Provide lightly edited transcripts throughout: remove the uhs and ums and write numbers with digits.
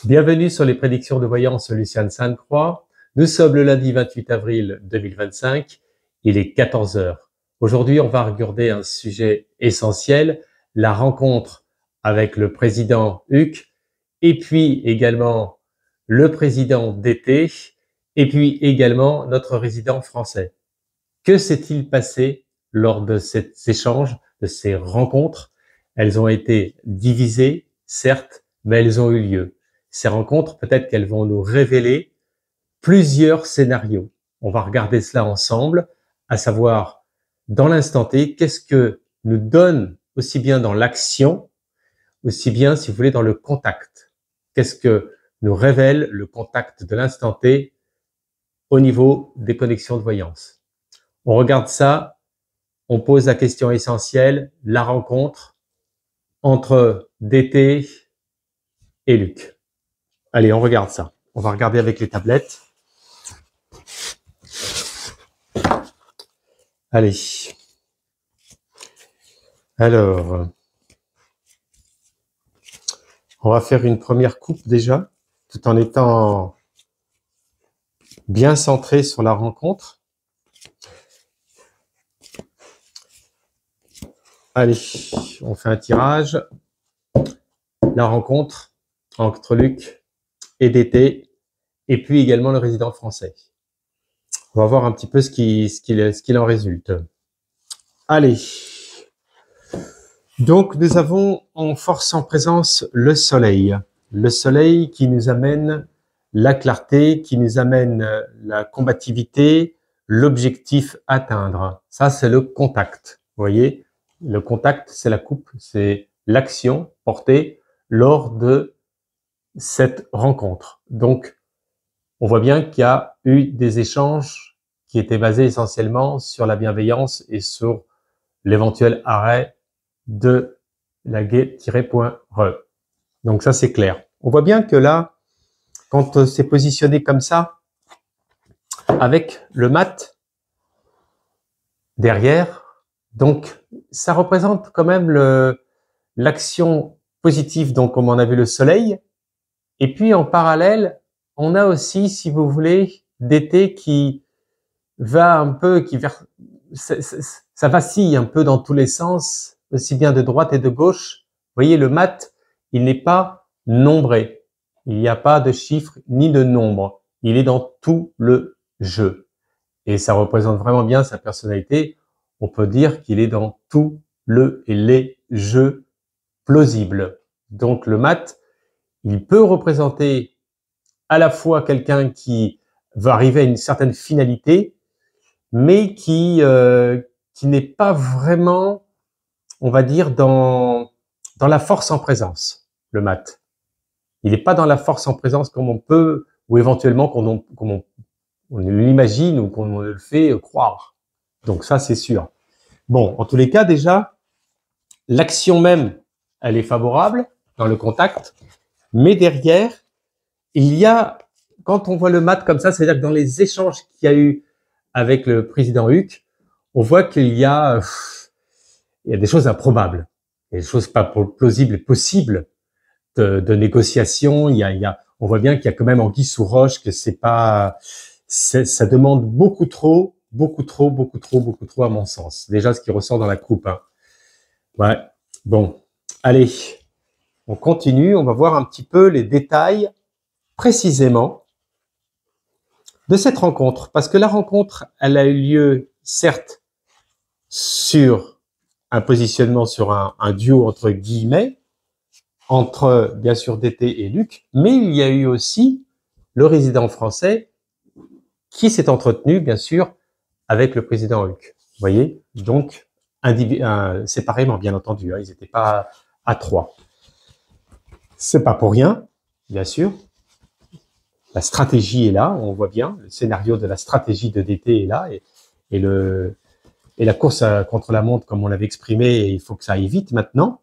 Bienvenue sur les prédictions de voyance Luciane Sainte-Croix. Nous sommes le lundi 28 avril 2025. Il est 14 heures. Aujourd'hui, on va regarder un sujet essentiel, la rencontre avec le président Huc et puis également le président d'été et puis également notre résident français. Que s'est-il passé lors de ces échanges, de ces rencontres? Elles ont été divisées, certes, mais elles ont eu lieu. Ces rencontres, peut-être qu'elles vont nous révéler plusieurs scénarios. On va regarder cela ensemble, à savoir, dans l'instant T, qu'est-ce que nous donne aussi bien dans l'action, aussi bien, si vous voulez, dans le contact. Qu'est-ce que nous révèle le contact de l'instant T au niveau des connexions de voyance? On regarde ça, on pose la question essentielle, la rencontre entre DT et Luc. Allez, on regarde ça. On va regarder avec les tablettes. Allez. Alors, on va faire une première coupe déjà, tout en étant bien centré sur la rencontre. Allez, on fait un tirage. La rencontre entre Luc et DT, et puis également le résident français. On va voir un petit peu ce qu'il en résulte. Allez. Donc, nous avons en force en présence le soleil. Le soleil qui nous amène la clarté, qui nous amène la combativité, l'objectif à atteindre. Ça, c'est le contact. Vous voyez, le contact, c'est la coupe, c'est l'action portée lors de cette rencontre. Donc, on voit bien qu'il y a eu des échanges qui étaient basés essentiellement sur la bienveillance et sur l'éventuel arrêt de la guet-re. Donc ça, c'est clair. On voit bien que là, quand c'est positionné comme ça, avec le mat derrière, donc ça représente quand même l'action positive, donc comme on a vu le soleil. Et puis en parallèle, on a aussi, si vous voulez, DT qui va un peu, ça vacille un peu dans tous les sens, aussi bien de droite et de gauche. Vous voyez, le mat, il n'est pas nombré. Il n'y a pas de chiffres ni de nombres. Il est dans tout le jeu. Et ça représente vraiment bien sa personnalité. On peut dire qu'il est dans tous les jeux plausibles. Donc le mat, il peut représenter à la fois quelqu'un qui va arriver à une certaine finalité, mais qui n'est pas vraiment, on va dire, dans la force en présence, le mat. Il n'est pas dans la force en présence comme on peut, ou éventuellement comme on l'imagine ou qu'on le fait croire. Donc ça, c'est sûr. Bon, en tous les cas, déjà, l'action même, elle est favorable dans le contact, mais derrière, il y a, quand on voit le mat comme ça, c'est-à-dire que dans les échanges qu'il y a eu avec le président Huc, on voit qu'il y a des choses improbables, des choses pas plausibles et possibles de négociation. On voit bien qu'il y a quand même anguille sous roche, que ça demande beaucoup trop à mon sens. Déjà, ce qui ressort dans la coupe. Hein. Ouais. Bon. Allez. On continue. On va voir un petit peu les détails précisément de cette rencontre. Parce que la rencontre, elle a eu lieu, certes, sur un positionnement sur un duo entre guillemets, entre, bien sûr, DT et Luc, mais il y a eu aussi le résident français qui s'est entretenu, bien sûr, avec le président Huc. Vous voyez, donc séparément, bien entendu. Hein, ils n'étaient pas à trois. C'est pas pour rien, bien sûr. La stratégie est là, on voit bien. Le scénario de la stratégie de DT est là, et la course contre la montre, comme on l'avait exprimé, il faut que ça aille vite maintenant.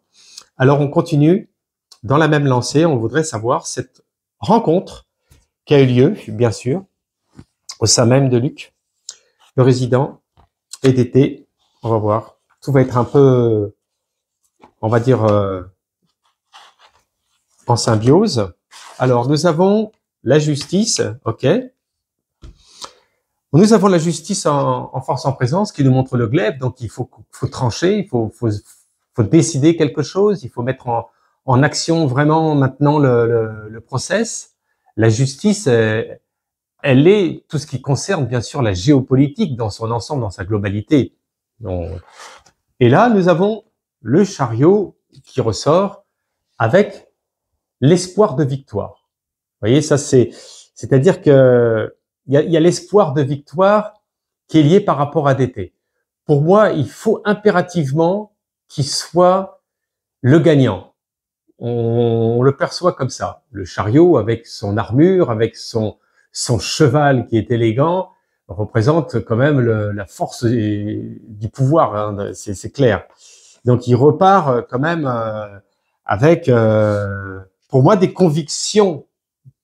Alors, on continue dans la même lancée. On voudrait savoir cette rencontre qui a eu lieu, bien sûr, au sein même de Luc, le résident et DT. On va voir. Tout va être un peu, on va dire, en symbiose. Alors, nous avons la justice, ok. Nous avons la justice en force en présence qui nous montre le glaive, donc il faut trancher, il faut décider quelque chose, il faut mettre en action vraiment maintenant le process. La justice, elle est tout ce qui concerne bien sûr la géopolitique dans son ensemble, dans sa globalité. Et là, nous avons le chariot qui ressort avec l'espoir de victoire. Vous voyez, ça c'est-à-dire que il y a l'espoir de victoire qui est lié par rapport à DT. Pour moi, il faut impérativement qu'il soit le gagnant. On le perçoit comme ça. Le chariot avec son armure, avec son cheval qui est élégant, représente quand même la force du pouvoir, hein, c'est clair. Donc il repart quand même avec, pour moi, des convictions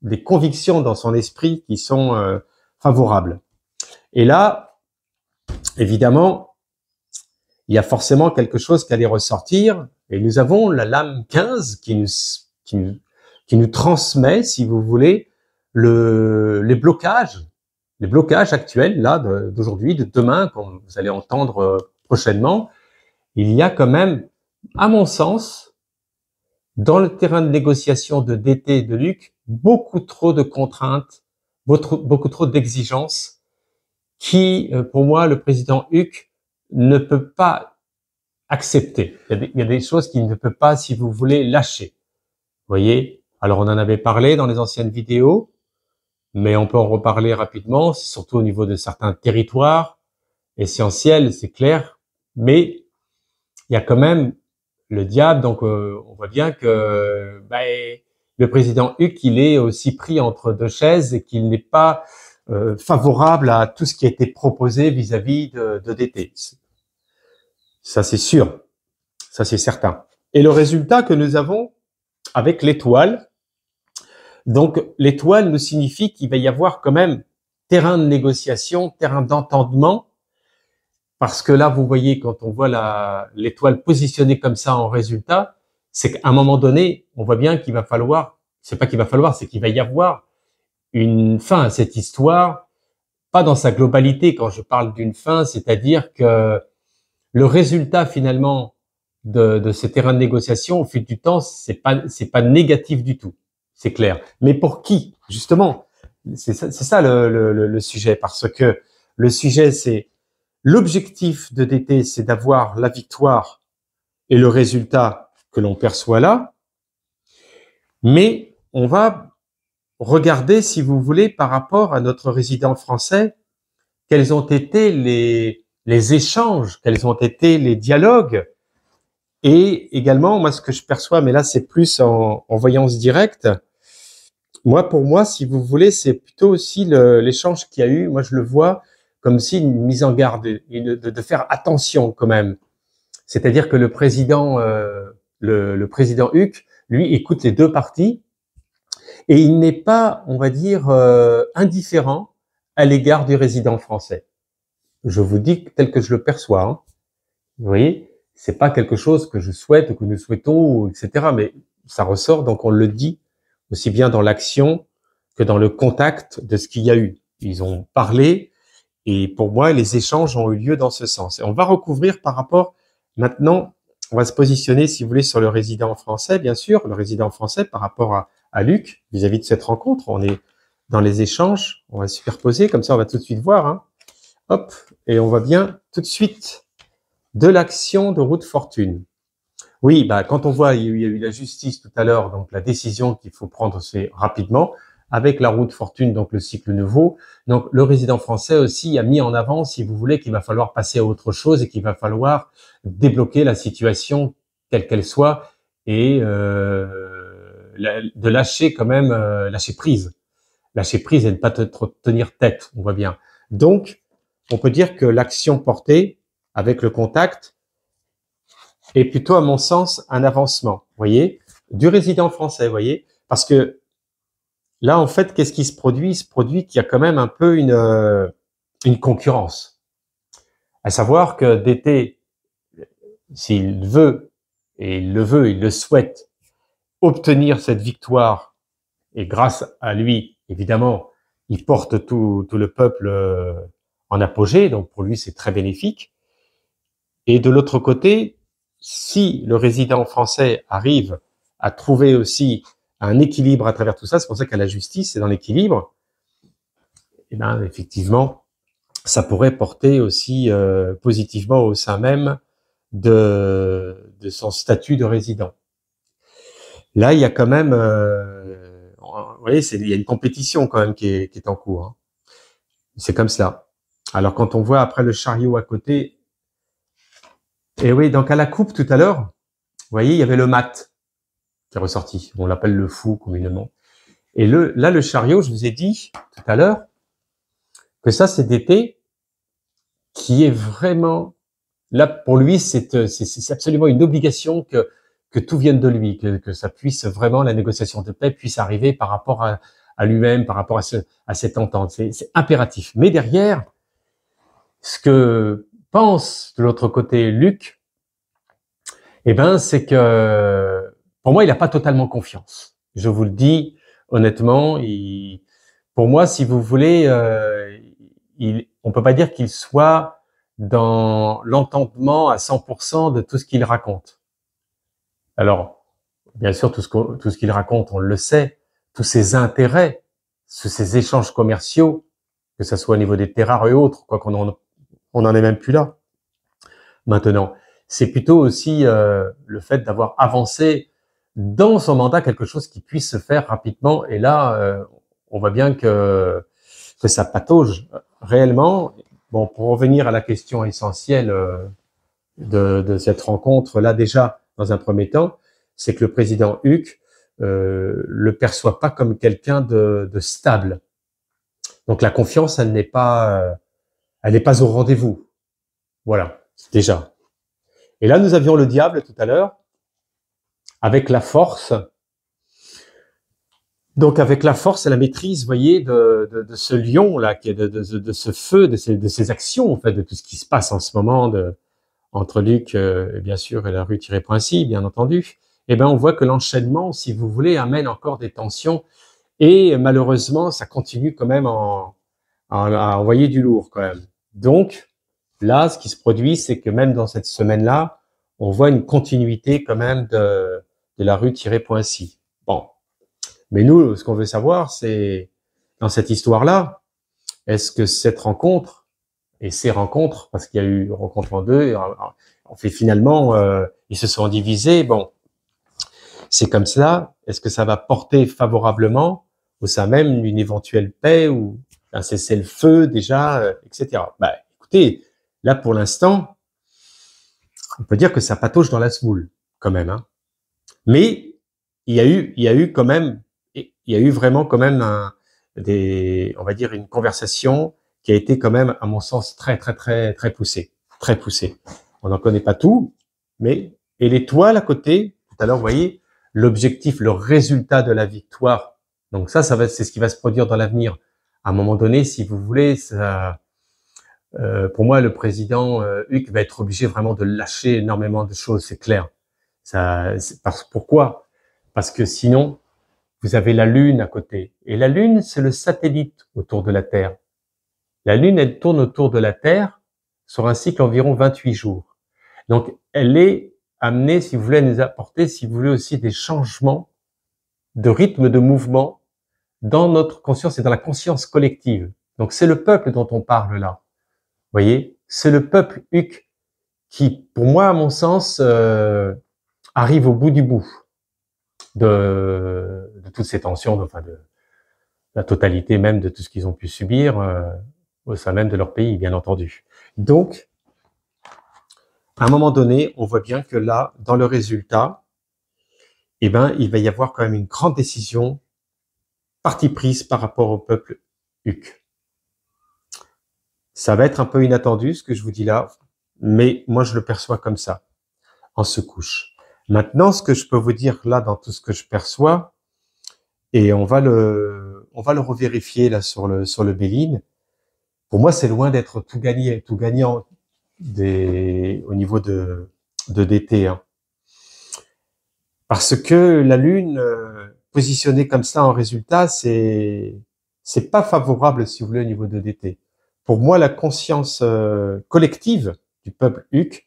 dans son esprit qui sont favorables. Et là, évidemment, il y a forcément quelque chose qui allait ressortir. Et nous avons la lame 15 qui nous transmet, si vous voulez, les blocages actuels là d'aujourd'hui, de demain, comme vous allez entendre prochainement. Il y a quand même, à mon sens, dans le terrain de négociation de DT et de Luc, beaucoup trop de contraintes, beaucoup trop d'exigences qui, pour moi, le président Huck ne peut pas accepter. Il y a des choses qu'il ne peut pas, si vous voulez, lâcher. Vous voyez? Alors, on en avait parlé dans les anciennes vidéos, mais on peut en reparler rapidement, surtout au niveau de certains territoires essentiels, c'est clair. Mais il y a quand même le diable, donc on voit bien que le président Huck, il est aussi pris entre deux chaises et qu'il n'est pas favorable à tout ce qui a été proposé vis-à-vis de DT. Ça, c'est sûr. Ça, c'est certain. Et le résultat que nous avons avec l'étoile, donc l'étoile nous signifie qu'il va y avoir quand même terrain de négociation, terrain d'entendement, parce que là, vous voyez, quand on voit l'étoile positionnée comme ça en résultat, c'est qu'à un moment donné, on voit bien qu'il va falloir, c'est pas qu'il va falloir, c'est qu'il va y avoir une fin à cette histoire, pas dans sa globalité. Quand je parle d'une fin, c'est-à-dire que le résultat finalement de ces terrains de négociation au fil du temps, c'est pas négatif du tout, c'est clair. Mais pour qui, justement, c'est ça le sujet, parce que le sujet, c'est l'objectif de DT, c'est d'avoir la victoire et le résultat que l'on perçoit là, mais on va regarder, si vous voulez, par rapport à notre résident français, quels ont été les échanges, quels ont été les dialogues, et également, moi, ce que je perçois, mais là, c'est plus en voyance directe, pour moi, si vous voulez, c'est plutôt aussi l'échange qu'il y a eu, moi, je le vois comme si une mise en garde, de faire attention quand même. C'est-à-dire que le président Huck, lui, écoute les deux parties, et il n'est pas, on va dire, indifférent à l'égard du résident français. Je vous dis tel que je le perçois. Hein. Vous voyez, c'est pas quelque chose que je souhaite ou que nous souhaitons, etc. Mais ça ressort, donc on le dit aussi bien dans l'action que dans le contact de ce qu'il y a eu. Ils ont parlé, et pour moi, les échanges ont eu lieu dans ce sens. Et on va recouvrir par rapport, maintenant, on va se positionner, si vous voulez, sur le résident français, bien sûr, le résident français par rapport à Luc, vis-à-vis de cette rencontre. On est dans les échanges, on va superposer, comme ça on va tout de suite voir. Hein. Hop, et on va bien tout de suite de l'action de roue de fortune. Oui, quand on voit, il y a eu la justice tout à l'heure, donc la décision qu'il faut prendre, c'est rapidement. Avec la roue de fortune, donc le cycle nouveau. Donc le résident français aussi a mis en avant, si vous voulez, qu'il va falloir passer à autre chose et qu'il va falloir débloquer la situation telle qu'elle soit et de lâcher quand même, lâcher prise et ne pas tenir tête, on voit bien. Donc, on peut dire que l'action portée avec le contact est plutôt, à mon sens, un avancement, voyez, du résident français, voyez, parce que là, en fait, qu'est-ce qui se produit? Il se produit qu'il y a quand même un peu une concurrence. À savoir que DT, s'il veut, et il le souhaite, obtenir cette victoire et grâce à lui, évidemment, il porte tout le peuple en apogée, donc pour lui c'est très bénéfique. Et de l'autre côté, si le résident français arrive à trouver aussi un équilibre à travers tout ça, c'est pour ça qu'à la justice, c'est dans l'équilibre, et bien effectivement, ça pourrait porter aussi positivement au sein même de son statut de résident. Là, il y a quand même, vous voyez, il y a une compétition quand même qui est en cours. Hein. C'est comme cela. Alors quand on voit après le chariot à côté, et oui, donc à la coupe tout à l'heure, vous voyez, il y avait le mat qui est ressorti. On l'appelle le fou communément. Et là, le chariot, je vous ai dit tout à l'heure que ça, c'est d'été qui est vraiment là pour lui, c'est absolument une obligation que tout vienne de lui, que ça puisse vraiment, la négociation de paix puisse arriver par rapport à lui-même, par rapport à cette entente. C'est impératif. Mais derrière, ce que pense de l'autre côté Luc, eh ben, c'est que pour moi, il n'a pas totalement confiance. Je vous le dis honnêtement. Pour moi, si vous voulez, on peut pas dire qu'il soit dans l'entendement à 100% de tout ce qu'il raconte. Alors, bien sûr, tout ce qu'il raconte, on le sait, tous ses intérêts, tous ses échanges commerciaux, que ce soit au niveau des terres rares et autres, quoi qu'on on en est même plus là maintenant. C'est plutôt aussi le fait d'avoir avancé dans son mandat quelque chose qui puisse se faire rapidement. Et là, on voit bien que ça patauge réellement. Bon, pour revenir à la question essentielle de cette rencontre, là déjà, dans un premier temps, c'est que le président Huck le perçoit pas comme quelqu'un de stable. Donc la confiance, elle n'est pas au rendez-vous. Voilà, déjà. Et là, nous avions le diable tout à l'heure, avec la force. Donc, avec la force et la maîtrise, vous voyez, de ce lion là, qui est de ce feu, de ces actions, en fait, de tout ce qui se passe en ce moment entre Luc, bien sûr, et la rue Tiré-Poincy, bien entendu. Eh ben, on voit que l'enchaînement, si vous voulez, amène encore des tensions. Et malheureusement, ça continue quand même à envoyer du lourd quand même. Donc, là, ce qui se produit, c'est que même dans cette semaine-là, on voit une continuité quand même de la rue Tiré-Poincy. Bon. Mais nous, ce qu'on veut savoir, c'est, dans cette histoire-là, est-ce que cette rencontre, et ces rencontres, parce qu'il y a eu rencontre en deux, on fait finalement, ils se sont divisés, bon, c'est comme cela, est-ce que ça va porter favorablement au sein même d'une éventuelle paix ou un cessez-le-feu déjà, etc. Bah, écoutez, là pour l'instant, on peut dire que ça patauge dans la semoule, quand même. Hein. Mais il y a eu quand même, il y a eu vraiment quand même on va dire une conversation qui a été quand même, à mon sens, très poussée, très poussée. On n'en connaît pas tout, mais et l'étoile à côté, tout à l'heure, vous voyez, l'objectif, le résultat de la victoire. Donc c'est ce qui va se produire dans l'avenir. À un moment donné, si vous voulez, ça, pour moi, le président Huck va être obligé vraiment de lâcher énormément de choses, c'est clair. Pourquoi? Parce que sinon, vous avez la Lune à côté. Et la Lune, c'est le satellite autour de la Terre. La Lune, elle tourne autour de la Terre sur un cycle d'environ 28 jours. Donc, elle est amenée, si vous voulez, à nous apporter, si vous voulez, aussi des changements de rythme de mouvement dans notre conscience et dans la conscience collective. Donc, c'est le peuple dont on parle là. Vous voyez, c'est le peuple Huck qui, pour moi, à mon sens, arrive au bout du bout de toutes ces tensions, enfin de la totalité même de tout ce qu'ils ont pu subir au sein même de leur pays, bien entendu. Donc, à un moment donné, on voit bien que là, dans le résultat, eh ben, il va y avoir quand même une grande décision partie prise par rapport au peuple Huck. Ça va être un peu inattendu, ce que je vous dis là, mais moi, je le perçois comme ça, en secouche. Maintenant, ce que je peux vous dire là, dans tout ce que je perçois, et on va le revérifier là sur le Béline. Pour moi, c'est loin d'être tout gagnant au niveau de d'été, hein. Parce que la Lune, positionné comme ça en résultat, c'est pas favorable, si vous voulez, au niveau de DT. Pour moi, la conscience collective du peuple HUC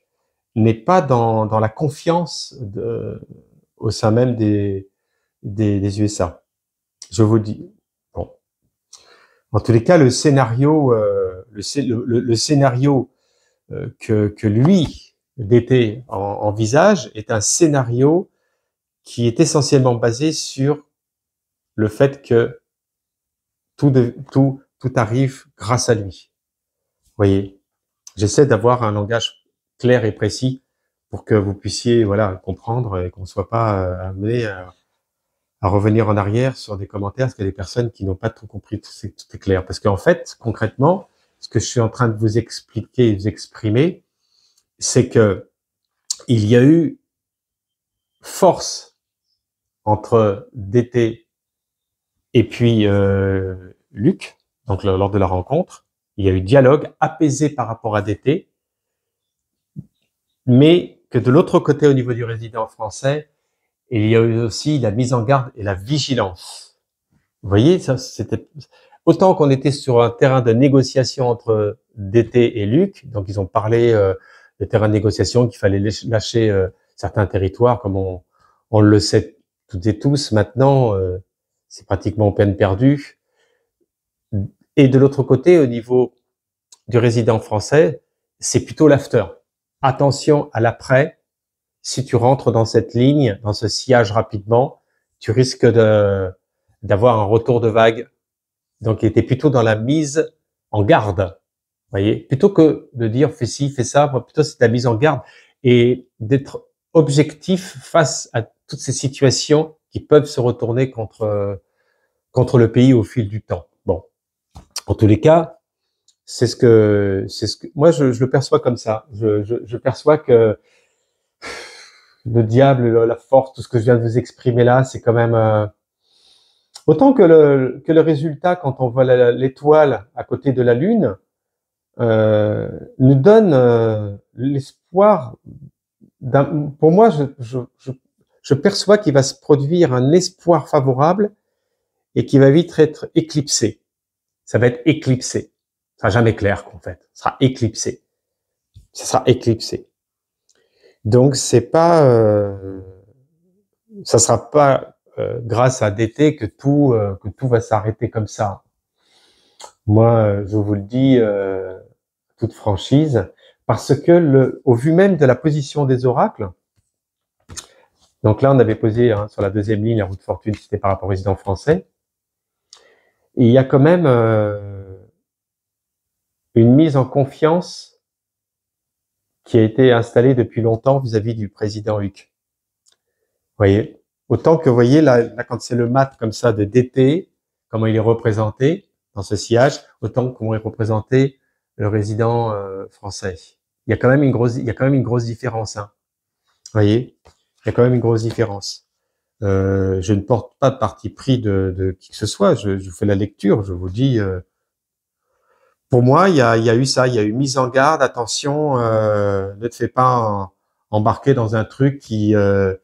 n'est pas dans la confiance au sein même des USA. Je vous dis. Bon. En tous les cas, le scénario, le scénario que lui, DT, envisage est un scénario qui est essentiellement basé sur le fait que tout arrive grâce à lui. Vous voyez, j'essaie d'avoir un langage clair et précis pour que vous puissiez, voilà, comprendre et qu'on ne soit pas amené à revenir en arrière sur des commentaires parce qu'il y a des personnes qui n'ont pas tout compris, tout est clair. Parce qu'en fait, concrètement, ce que je suis en train de vous expliquer et vous exprimer, c'est que il y a eu force entre DT et puis Luc, donc lors de la rencontre, il y a eu dialogue apaisé par rapport à DT, mais que de l'autre côté, au niveau du résident français, il y a eu aussi la mise en garde et la vigilance. Vous voyez, ça, c'était autant qu'on était sur un terrain de négociation entre DT et Luc, donc ils ont parlé de terrain de négociation qu'il fallait lâcher certains territoires, comme on le sait toutes et tous maintenant, c'est pratiquement peine perdue. Et de l'autre côté, au niveau du résident français, c'est plutôt l'after. Attention à l'après. Si tu rentres dans cette ligne, dans ce sillage rapidement, tu risques d'avoir un retour de vague. Donc, il était plutôt dans la mise en garde. Vous voyez, plutôt que de dire fais ci, fais ça, plutôt c'est la mise en garde et d'être objectif face à toutes ces situations qui peuvent se retourner contre le pays au fil du temps. Bon, en tous les cas, c'est ce que moi je le perçois comme ça. Je perçois que le diable, la force, tout ce que je viens de vous exprimer là, c'est quand même autant que le résultat quand on voit l'étoile à côté de la Lune nous donne l'espoir. Pour moi, je perçois qu'il va se produire un espoir favorable et qui va vite être éclipsé. Ça va être éclipsé. Ça sera jamais clair qu'en fait, ça sera éclipsé. Ça sera éclipsé. Donc c'est pas, ça sera pas grâce à DT que tout va s'arrêter comme ça. Moi, je vous le dis toute franchise, parce que au vu même de la position des oracles. Donc là, on avait posé sur la deuxième ligne la roue de fortune, c'était par rapport au résident français. Et il y a quand même une mise en confiance qui a été installée depuis longtemps vis-à-vis du président Huc. Vous voyez, autant que vous voyez là quand c'est le mat comme ça de DT, comment il est représenté dans ce sillage, autant comment est représenté le résident français. Il y a quand même une grosse différence. Hein. Vous voyez, il y a quand même une grosse différence. Je ne porte pas parti pris de qui que ce soit. Je vous fais la lecture. Je vous dis. Pour moi, il y a eu ça. Il y a eu mise en garde. Attention, ne te fais pas embarquer dans un truc qui va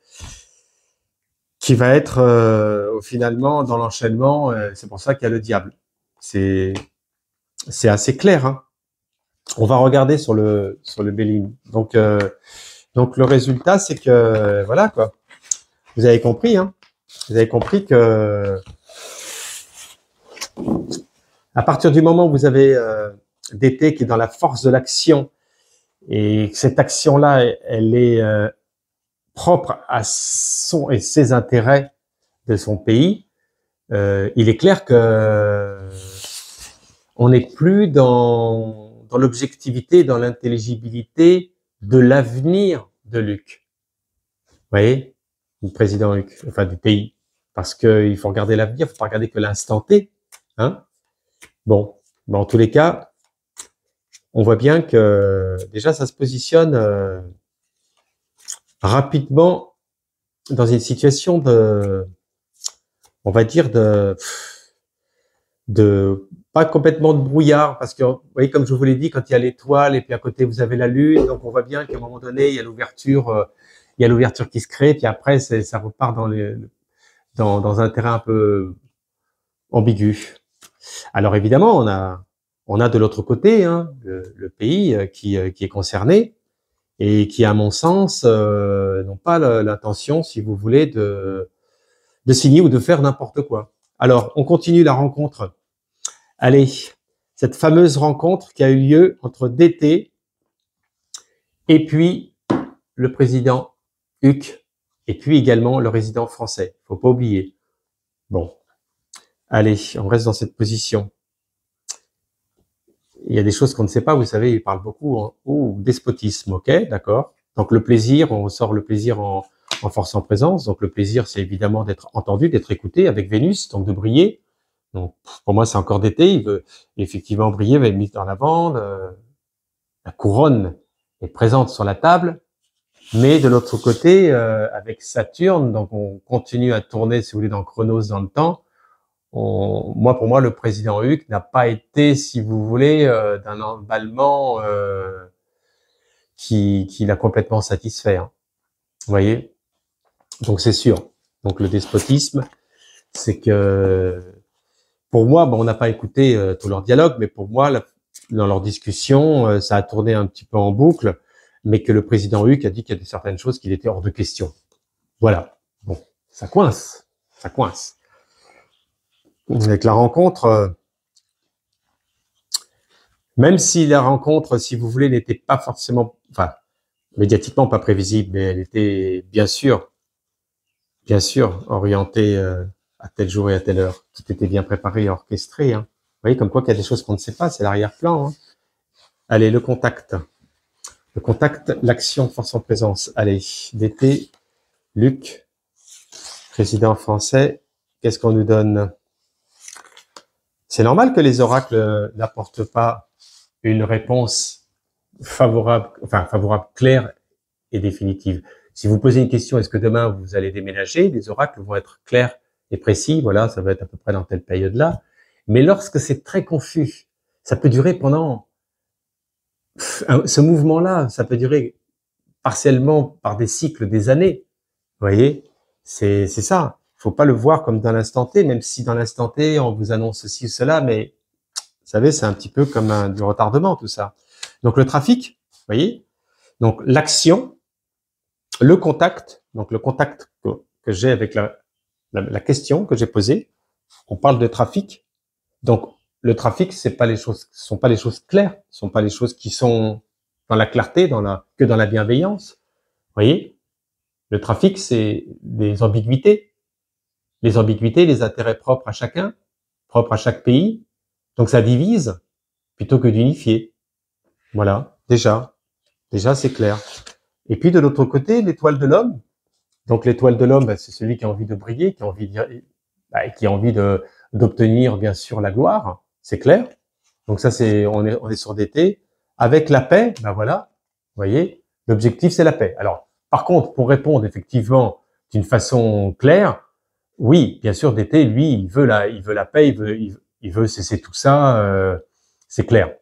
être finalement dans l'enchaînement. C'est pour ça qu'il y a le diable. C'est assez clair. Hein. On va regarder sur le Béline. Donc le résultat, c'est que voilà quoi. Vous avez compris, hein. Vous avez compris que à partir du moment où vous avez DT qui est dans la force de l'action et que cette action-là, elle est propre à son et ses intérêts de son pays, il est clair que on n'est plus dans l'objectivité, dans l'intelligibilité de l'avenir de Luc. Vous voyez, du président Luc, enfin du pays, parce que il faut regarder l'avenir, il faut pas regarder que l'instant T, hein. Bon, mais en tous les cas, on voit bien que déjà ça se positionne rapidement dans une situation on va dire pas complètement de brouillard, parce que vous voyez, comme je vous l'ai dit, quand il y a l'étoile et puis à côté vous avez la lune, donc on voit bien qu'à un moment donné il y a l'ouverture qui se crée, puis après ça repart dans un terrain un peu ambigu. Alors évidemment, on a de l'autre côté le pays qui est concerné et qui, à mon sens, n'ont pas l'intention, si vous voulez, de signer ou de faire n'importe quoi. Alors, on continue la rencontre. Allez, cette fameuse rencontre qui a eu lieu entre DT et puis le président Huc et puis également le résident français. Faut pas oublier. Bon, allez, on reste dans cette position. Il y a des choses qu'on ne sait pas, vous savez, il parle beaucoup despotisme, ok, d'accord. Donc le plaisir, on ressort le plaisir en force en présence. Donc le plaisir, c'est évidemment d'être entendu, d'être écouté avec Vénus, donc de briller. Donc pour moi, c'est encore d'été. Il veut effectivement briller, va être mis en avant. La couronne est présente sur la table, mais de l'autre côté, avec Saturne, donc on continue à tourner, si vous voulez, dans Chronos dans le temps. Pour moi, le président Huc n'a pas été, si vous voulez, d'un emballement qui l'a complètement satisfait. Hein. Vous voyez? Donc c'est sûr. Donc le despotisme, c'est que pour moi, on n'a pas écouté tout leur dialogue, mais pour moi, dans leur discussion, ça a tourné un petit peu en boucle, mais que le président Huc a dit qu'il y a certaines choses qu'il était hors de question. Voilà. Bon, ça coince. Ça coince. Avec la rencontre, même si la rencontre, si vous voulez, n'était pas forcément, enfin, médiatiquement pas prévisible, mais elle était bien sûr orientée à tel jour et à telle heure. Tout était bien préparé et orchestré. Hein. Vous voyez, comme quoi qu'il y a des choses qu'on ne sait pas, c'est l'arrière-plan. Hein. Allez, le contact. Le contact, l'action, force en présence. Allez, DT, Luc, président français, qu'est-ce qu'on nous donne? C'est normal que les oracles n'apportent pas une réponse favorable, claire et définitive. Si vous posez une question, est-ce que demain vous allez déménager? Les oracles vont être clairs et précis. Voilà, ça va être à peu près dans telle période-là. Mais lorsque c'est très confus, ça peut durer pendant ce mouvement-là, ça peut durer partiellement par des cycles, des années. Vous voyez, c'est ça. Faut pas le voir comme dans l'instant T, même si dans l'instant T, on vous annonce ceci ou cela, mais vous savez, c'est un petit peu comme du retardement, tout ça. Donc le trafic, vous voyez, donc l'action, le contact, donc le contact que j'ai avec la question que j'ai posée, on parle de trafic. Donc le trafic, ce sont pas les choses claires, ce sont pas les choses qui sont dans la clarté, que dans la bienveillance. Vous voyez, le trafic, c'est des ambiguïtés. Les ambiguïtés, les intérêts propres à chacun, propres à chaque pays. Donc ça divise plutôt que d'unifier. Voilà, déjà c'est clair. Et puis de l'autre côté, l'étoile de l'homme. Donc l'étoile de l'homme, c'est celui qui a envie de briller, qui a envie d'obtenir bien sûr la gloire, c'est clair. Donc ça on est sur d'été. Avec la paix, voilà, vous voyez, l'objectif c'est la paix. Alors par contre, pour répondre effectivement d'une façon claire, oui, bien sûr, d'été, lui, il veut la paix, il veut cesser tout ça, c'est clair.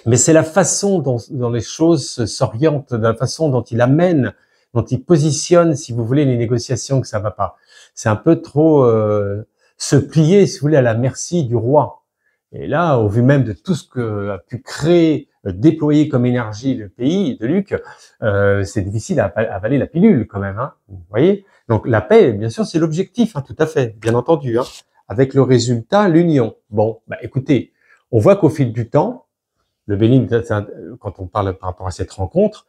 Mais c'est la façon dont les choses s'orientent, la façon dont il amène, dont il positionne, si vous voulez, les négociations que ça va pas. C'est un peu trop se plier, si vous voulez, à la merci du roi. Et là, au vu même de tout ce que a pu créer, déployer comme énergie le pays de Luc, c'est difficile à avaler la pilule quand même. Hein, vous voyez. Donc la paix, bien sûr, c'est l'objectif, tout à fait, bien entendu. Avec le résultat, l'union. Bon, écoutez, on voit qu'au fil du temps, le bénin, quand on parle par rapport à cette rencontre,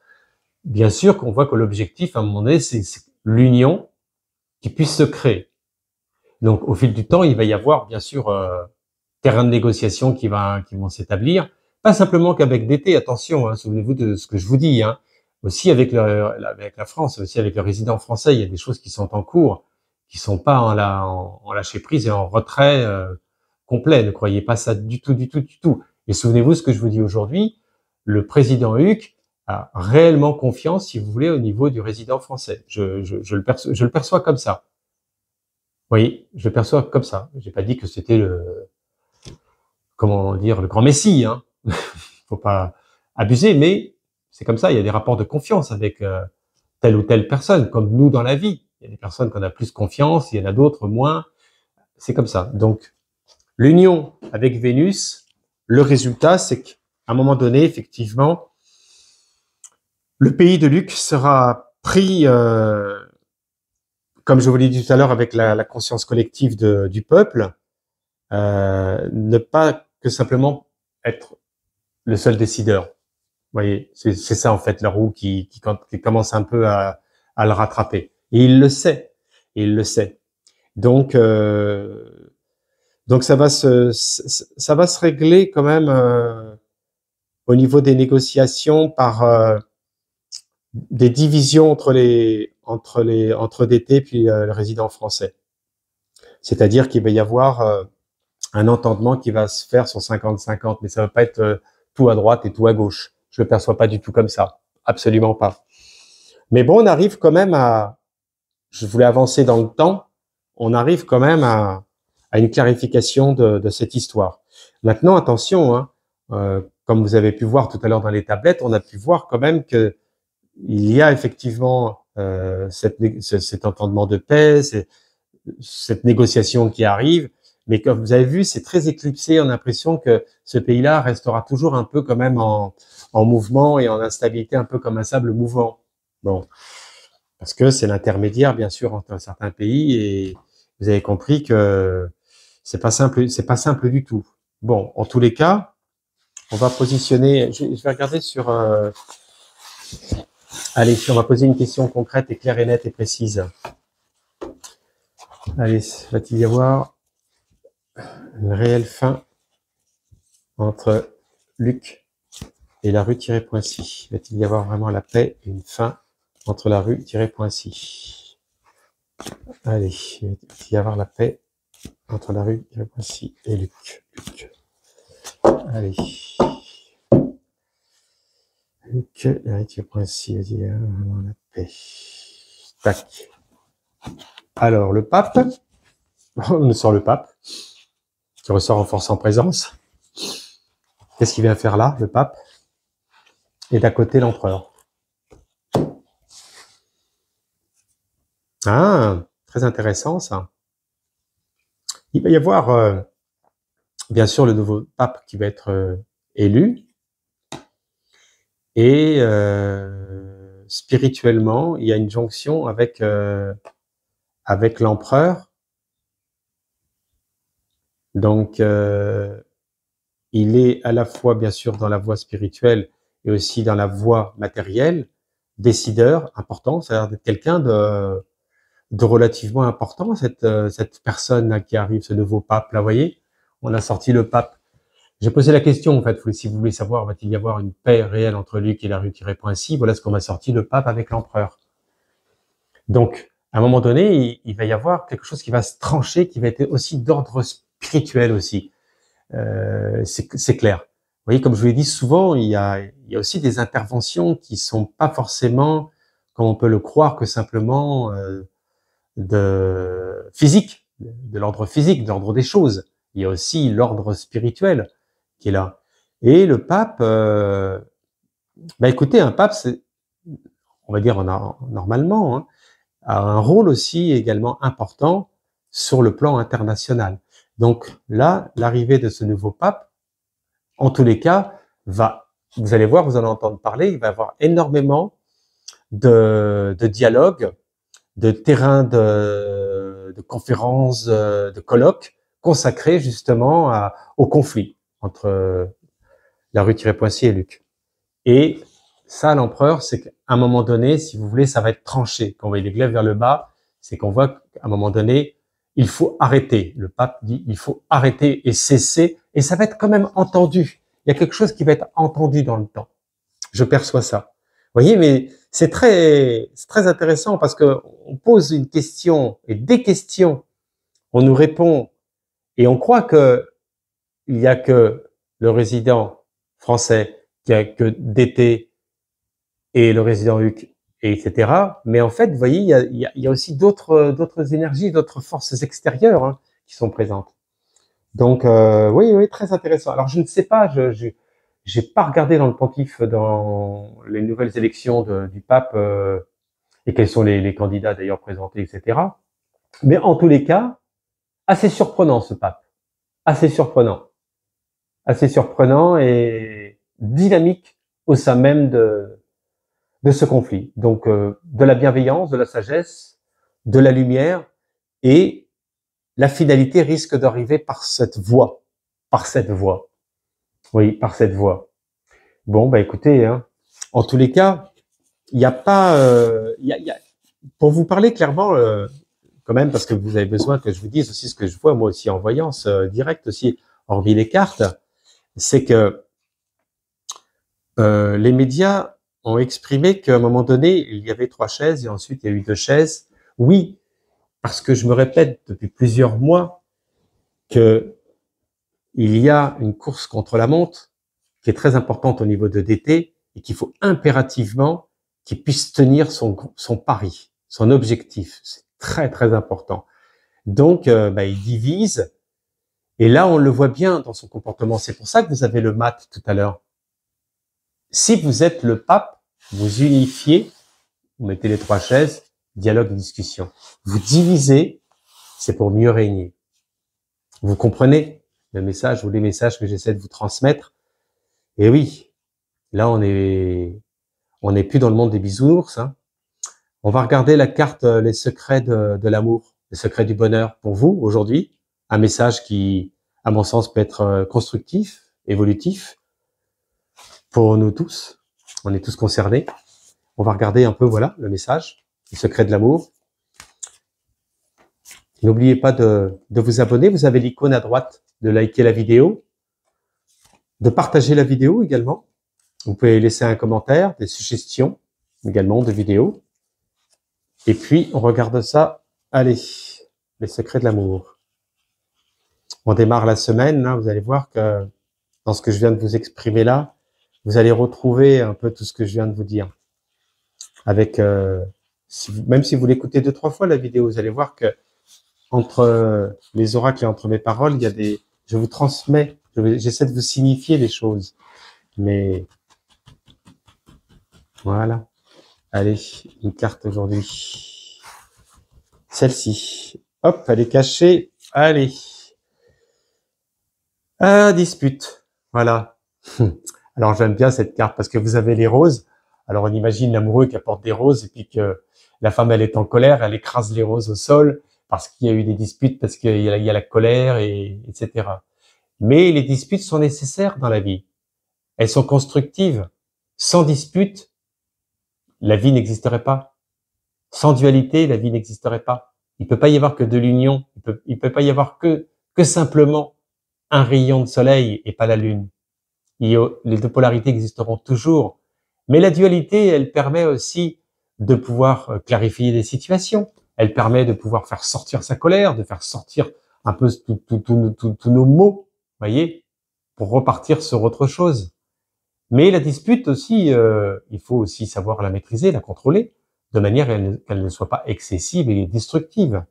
bien sûr qu'on voit que l'objectif, à un moment donné, c'est l'union qui puisse se créer. Donc au fil du temps, il va y avoir, bien sûr, terrain de négociation qui vont s'établir. Pas simplement qu'avec DT, attention, souvenez-vous de ce que je vous dis, aussi avec la France, aussi avec le résident français, il y a des choses qui sont en cours, qui sont pas en lâcher prise et en retrait complet. Ne croyez pas ça du tout. Et souvenez-vous ce que je vous dis aujourd'hui, le président Huc a réellement confiance, si vous voulez, au niveau du résident français. Je le perçois comme ça. Vous voyez, je le perçois comme ça. J'ai pas dit que c'était le grand messie, Faut pas abuser, mais c'est comme ça, il y a des rapports de confiance avec telle ou telle personne, comme nous dans la vie. Il y a des personnes qu'on a plus confiance, il y en a d'autres moins. C'est comme ça. Donc, l'union avec Vénus, le résultat, c'est qu'à un moment donné, effectivement, le pays de Luc sera pris, comme je vous l'ai dit tout à l'heure, avec la conscience collective du peuple, ne pas que simplement être le seul décideur. Vous voyez, c'est ça en fait la roue qui commence un peu à le rattraper. Et il le sait. Et il le sait. Donc ça va se régler quand même au niveau des négociations par des divisions entre DT puis le résident français. C'est-à-dire qu'il va y avoir un entendement qui va se faire sur 50-50, mais ça va pas être tout à droite et tout à gauche. Je le perçois pas du tout comme ça. Absolument pas. Mais bon, on arrive quand même je voulais avancer dans le temps, on arrive quand même à une clarification de cette histoire. Maintenant, attention, hein, comme vous avez pu voir tout à l'heure dans les tablettes, on a pu voir quand même que il y a effectivement cet entendement de paix, cette négociation qui arrive, mais comme vous avez vu, c'est très éclipsé. On a l'impression que ce pays-là restera toujours un peu quand même en mouvement et en instabilité, un peu comme un sable mouvant. Bon, parce que c'est l'intermédiaire, bien sûr, entre certains pays, et vous avez compris que c'est pas simple du tout. Bon, en tous les cas, on va positionner. Je vais regarder sur. Allez, on va poser une question concrète et claire et nette et précise. Allez, va-t-il y avoir une réelle fin entre Luc et la rue-Poincy? Va-t-il y avoir vraiment la paix et une fin entre la rue-Poincy? Allez, va-t-il y avoir la paix entre la rue-Poincy et Luc? Allez. Luc, la rue-Poincy, va-t-il y avoir vraiment la paix? Tac. Alors, le pape, on nous sort le pape, qui ressort en force en présence. Qu'est-ce qu'il vient faire là, le pape? Et d'à côté, l'empereur. Ah, très intéressant ça. Il va y avoir, bien sûr, le nouveau pape qui va être élu. Et spirituellement, il y a une jonction avec l'empereur. Donc, il est à la fois, bien sûr, dans la voie spirituelle et aussi dans la voie matérielle, décideur important, c'est-à-dire d'être quelqu'un de relativement important, cette personne là qui arrive, ce nouveau pape là, vous voyez, on a sorti le pape. J'ai posé la question, en fait, si vous voulez savoir, va-t-il y avoir une paix réelle entre Luc et la rue-Poincy? Voilà ce qu'on m'a sorti, le pape avec l'empereur. Donc, à un moment donné, il va y avoir quelque chose qui va se trancher, qui va être aussi d'ordre spirituel aussi. C'est clair. Vous voyez, comme je vous l'ai dit, souvent, il y a aussi des interventions qui sont pas forcément, comme on peut le croire, que simplement de physique, de l'ordre physique, de l'ordre des choses. Il y a aussi l'ordre spirituel qui est là. Et le pape, écoutez, un pape, on va dire normalement, hein, a un rôle aussi également important sur le plan international. Donc là, l'arrivée de ce nouveau pape, en tous les cas, vous allez voir, vous en entendre parler, il va y avoir énormément de dialogues, de terrains de conférences, de colloques consacrés justement au conflit entre la rue-Poincy et Luc. Et ça, l'empereur, c'est qu'à un moment donné, si vous voulez, ça va être tranché. Quand on voit les glaives vers le bas, c'est qu'on voit qu'à un moment donné, il faut arrêter. Le pape dit, il faut arrêter et cesser. Et ça va être quand même entendu. Il y a quelque chose qui va être entendu dans le temps. Je perçois ça. Vous voyez, mais c'est très intéressant parce que on pose une question et des questions, on nous répond et on croit que il y a que le résident français, qu'il y a que DT et le résident Huc, et etc. Mais en fait, vous voyez, il y a aussi d'autres énergies, d'autres forces extérieures hein, qui sont présentes. Donc, oui, très intéressant. Alors, je ne sais pas, j'ai pas regardé dans le pontife, dans les nouvelles élections du pape, et quels sont les candidats d'ailleurs présentés, etc. Mais en tous les cas, assez surprenant ce pape, assez surprenant et dynamique au sein même de ce conflit. Donc de la bienveillance, de la sagesse, de la lumière, et la finalité risque d'arriver par cette voie. Oui, par cette voie. Bon, bah écoutez, hein, en tous les cas, il n'y a pas, pour vous parler clairement, quand même, parce que vous avez besoin que je vous dise aussi ce que je vois moi aussi en voyance directe aussi, hormis les cartes, c'est que les médias ont exprimé qu'à un moment donné, il y avait 3 chaises et ensuite il y a eu 2 chaises. Oui, parce que je me répète depuis plusieurs mois que il y a une course contre la montre qui est très importante au niveau de DT et qu'il faut impérativement qu'il puisse tenir son pari, son objectif. C'est très, très important. Donc, il divise. Et là, on le voit bien dans son comportement. C'est pour ça que vous avez le mat tout à l'heure. Si vous êtes le pape, vous unifiez, vous mettez les 3 chaises, dialogue et discussion. Vous divisez, c'est pour mieux régner. Vous comprenez le message ou les messages que j'essaie de vous transmettre? Et oui, là, on est plus dans le monde des bisounours, hein. On va regarder la carte, les secrets de l'amour, les secrets du bonheur pour vous aujourd'hui. Un message qui, à mon sens, peut être constructif, évolutif pour nous tous. On est tous concernés. On va regarder un peu, voilà, le message, les secrets de l'amour. N'oubliez pas de vous abonner. Vous avez l'icône à droite de liker la vidéo, de partager la vidéo également. Vous pouvez laisser un commentaire, des suggestions également de vidéos. Et puis, on regarde ça. Allez, les secrets de l'amour. On démarre la semaine. Hein, vous allez voir que dans ce que je viens de vous exprimer là, vous allez retrouver un peu tout ce que je viens de vous dire. Avec, même si vous l'écoutez 2-3 fois la vidéo, vous allez voir que entre les oracles et entre mes paroles, il y a je vous transmets, j'essaie de vous signifier les choses. Mais voilà. Allez, une carte aujourd'hui. Celle-ci. Hop, elle est cachée. Allez. Dispute. Voilà. Alors j'aime bien cette carte parce que vous avez les roses. Alors on imagine l'amoureux qui apporte des roses et puis que la femme elle est en colère, elle écrase les roses au sol parce qu'il y a eu des disputes, parce qu'il y a la colère, et etc. Mais les disputes sont nécessaires dans la vie. Elles sont constructives. Sans dispute, la vie n'existerait pas. Sans dualité, la vie n'existerait pas. Il peut pas y avoir que de l'union. Il peut pas y avoir que simplement un rayon de soleil et pas la lune. Les 2 polarités existeront toujours. Mais la dualité, elle permet aussi de pouvoir clarifier des situations. Elle permet de pouvoir faire sortir sa colère, de faire sortir un peu tous nos maux, voyez, pour repartir sur autre chose. Mais la dispute aussi, il faut aussi savoir la maîtriser, la contrôler, de manière qu'elle ne soit pas excessive et destructive.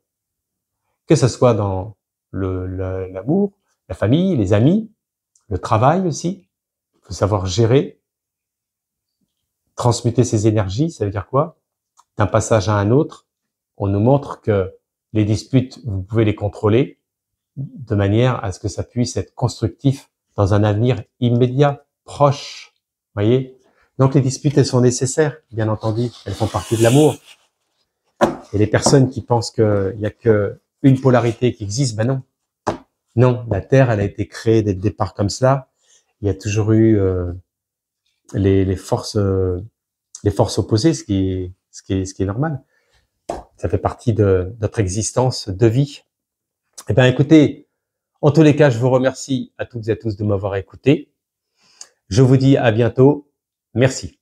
Que ce soit dans l'amour, la famille, les amis, le travail aussi. Il faut savoir gérer, transmuter ses énergies. Ça veut dire quoi? D'un passage à un autre, on nous montre que les disputes, vous pouvez les contrôler de manière à ce que ça puisse être constructif dans un avenir immédiat, proche. Voyez? Donc les disputes, elles sont nécessaires, bien entendu. Elles font partie de l'amour. Et les personnes qui pensent qu'il y a que une polarité qui existe, ben non. Non, la Terre, elle a été créée dès le départ comme cela. Il y a toujours eu les forces opposées, ce qui est normal. Ça fait partie de notre existence de vie. Eh bien, écoutez, en tous les cas, je vous remercie à toutes et à tous de m'avoir écouté. Je vous dis à bientôt. Merci.